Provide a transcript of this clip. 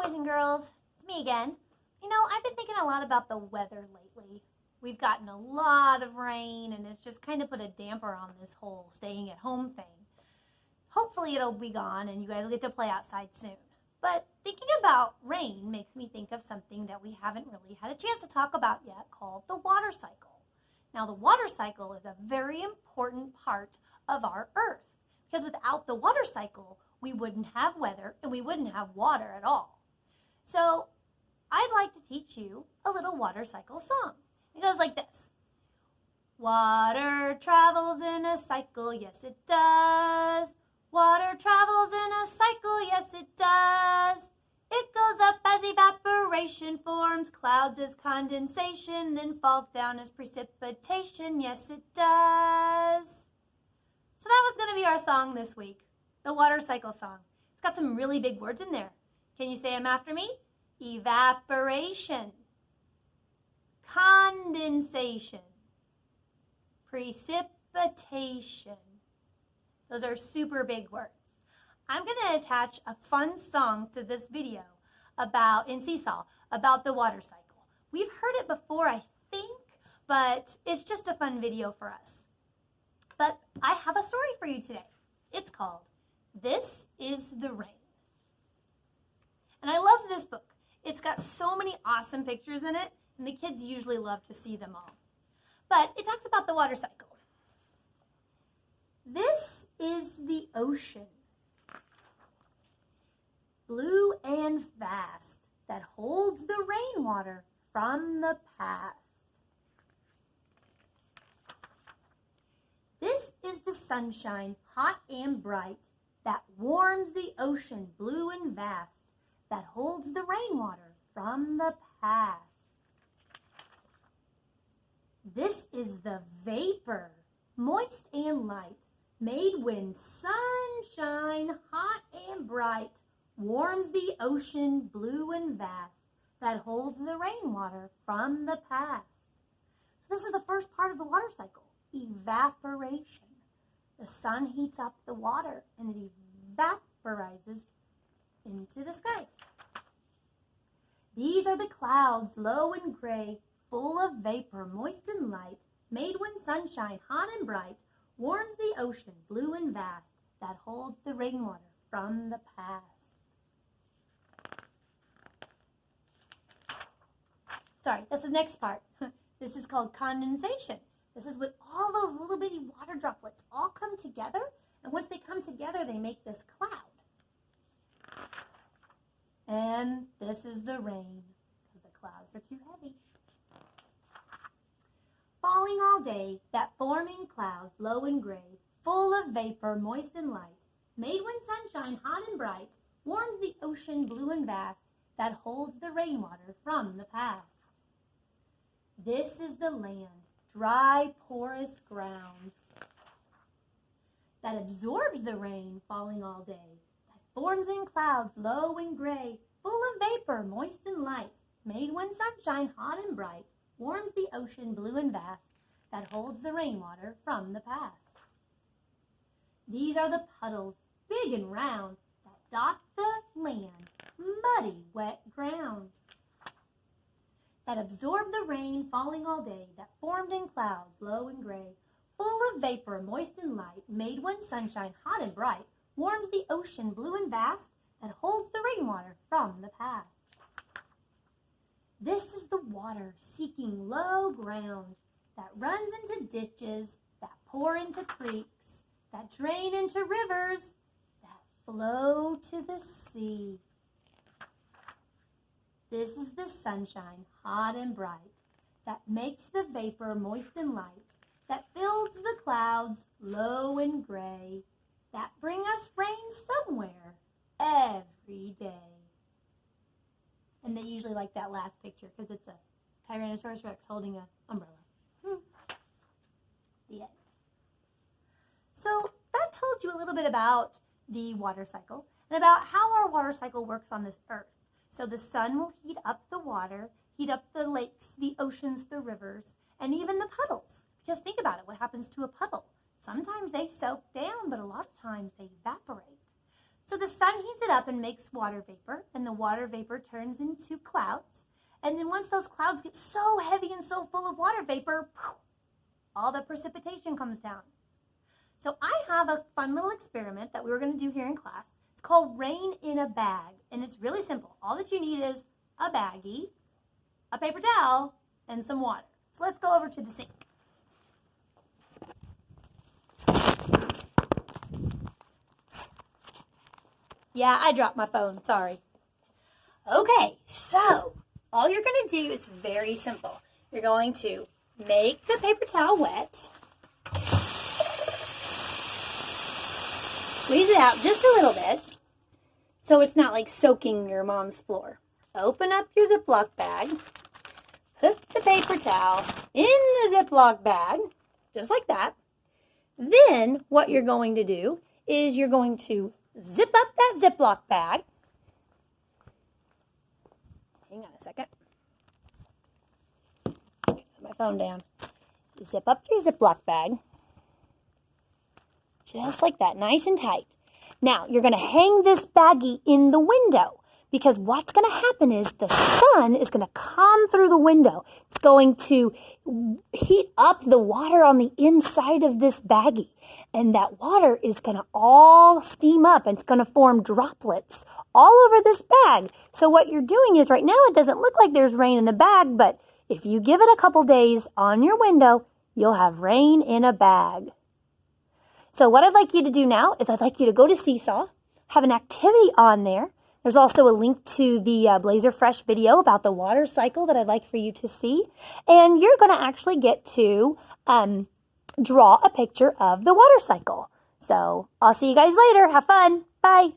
boys and girls, it's me again. I've been thinking a lot about the weather lately. We've gotten a lot of rain and it's just kind of put a damper on this whole staying at home thing. Hopefully it'll be gone and you guys will get to play outside soon. But thinking about rain makes me think of something that we haven't really had a chance to talk about yet called the water cycle. Now the water cycle is a very important part of our Earth because without the water cycle we wouldn't have weather and we wouldn't have water at all. So I'd like to teach you a little water cycle song. It goes like this. Water travels in a cycle, yes it does. Water travels in a cycle, yes it does. It goes up as evaporation, forms clouds as condensation, then falls down as precipitation, yes it does. So that was going to be our song this week, the water cycle song. It's got some really big words in there. Can you say them after me? Evaporation, condensation, precipitation. Those are super big words. I'm going to attach a fun song to this video in Seesaw about the water cycle. We've heard it before, I think, but it's just a fun video for us. But I have a story for you today. It's called This is the Rain. And I love this book. It's got so many awesome pictures in it, and the kids usually love to see them all. But it talks about the water cycle. This is the ocean, blue and vast, that holds the rainwater from the past. This is the sunshine, hot and bright, that warms the ocean, blue and vast, that holds the rainwater from the past. This is the vapor, moist and light, made when sunshine, hot and bright, warms the ocean, blue and vast, that holds the rainwater from the past. So this is the first part of the water cycle, evaporation. The sun heats up the water and it evaporizes into the sky. These are the clouds, low and gray, full of vapor, moist and light, made when sunshine, hot and bright, warms the ocean, blue and vast, that holds the rainwater from the past. Sorry, that's the next part. This is called condensation. This is when all those little bitty water droplets all come together, and once they come together, they make this cloud. And this is the rain, because the clouds are too heavy. Falling all day, that forming clouds, low and gray, full of vapor, moist and light, made when sunshine, hot and bright, warms the ocean, blue and vast, that holds the rainwater from the past. This is the land, dry, porous ground, that absorbs the rain falling all day, that forms in clouds, low and gray, full of vapor, moist and light, made when sunshine, hot and bright, warms the ocean, blue and vast, that holds the rainwater from the past. These are the puddles, big and round, that dot the land, muddy, wet ground, that absorb the rain falling all day, that formed in clouds, low and gray, full of vapor, moist and light, made when sunshine, hot and bright, warms the ocean, blue and vast, that holds the rainwater from the past. This is the water seeking low ground, that runs into ditches, that pour into creeks, that drain into rivers, that flow to the sea. This is the sunshine, hot and bright, that makes the vapor moist and light, that fills the clouds, low and gray, that bring us rain somewhere, every day. And they usually like that last picture because it's a Tyrannosaurus Rex holding an umbrella. The end. So that told you a little bit about the water cycle and about how our water cycle works on this earth. So the sun will heat up the water, heat up the lakes, the oceans, the rivers, and even the puddles. Because think about it, what happens to a puddle? Sometimes they soak down, but a lot of times they evaporate. So the sun heats it up and makes water vapor, and the water vapor turns into clouds. And then once those clouds get so heavy and so full of water vapor, all the precipitation comes down. So I have a fun little experiment that we were going to do here in class. It's called rain in a bag, and it's really simple. All that you need is a baggie, a paper towel, and some water. So let's go over to the sink. Yeah, I dropped my phone, sorry. Okay, so all you're going to do is very simple. You're going to make the paper towel wet. Squeeze it out just a little bit so it's not like soaking your mom's floor. Open up your Ziploc bag. Put the paper towel in the Ziploc bag, just like that. Then what you're going to do is you're going to zip up that Ziploc bag. Hang on a second. Put my phone down. Zip up your Ziploc bag. Just like that, nice and tight. Now, you're going to hang this baggie in the window because what's going to happen is the sun is going to come through the window. It's going to heat up the water on the inside of this baggie. And that water is going to all steam up and it's going to form droplets all over this bag. So what you're doing is right now it doesn't look like there's rain in the bag, but if you give it a couple days on your window, you'll have rain in a bag. So what I'd like you to do now is I'd like you to go to Seesaw, have an activity on there. There's also a link to the Blazer Fresh video about the water cycle that I'd like for you to see. And you're going to actually get to draw a picture of the water cycle. So I'll see you guys later. Have fun. Bye.